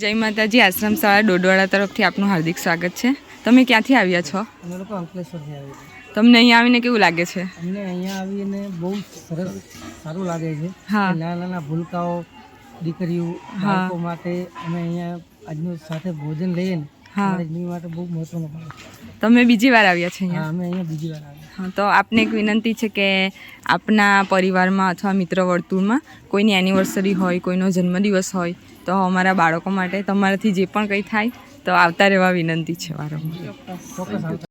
જય માતાજી આશ્રમ શાળા ડોડવાડા તરફથી આપનું હાર્દિક સ્વાગત છે। તમે ક્યાંથી આવ્યા છો? અમે લોકો અંકલેશ્વરથી આવ્યા છીએ। તમને અહીંયા આવીને કેવું લાગે છે? અમને અહીંયા આવીને બહુ સરસ સારું લાગે છે। હા નાના નાના ભૂલકાઓ દીકરીઓ બાળકો માટે અમે અહીંયા આજનું સાથે ભોજન લઈએ ને અમારી જિંદગી માટે બહુ મહત્વનો ભાગ છે। તમે બીજી વાર આવ્યા છે હા, અહીંયા? અમે અહીંયા બીજી વાર આવ્યા। હા, તો આપને એક વિનંતી છે કે આપના પરિવારમાં અથવા મિત્ર વર્તુળમાં કોઈની એનિવર્સરી હોય, કોઈનો જન્મદિવસ હોય તો અમારા બાળકો માટે તમારાથી જે પણ કંઈ થાય તો આવતા રહેવા વિનંતી છે વારંવાર। ચોક્કસ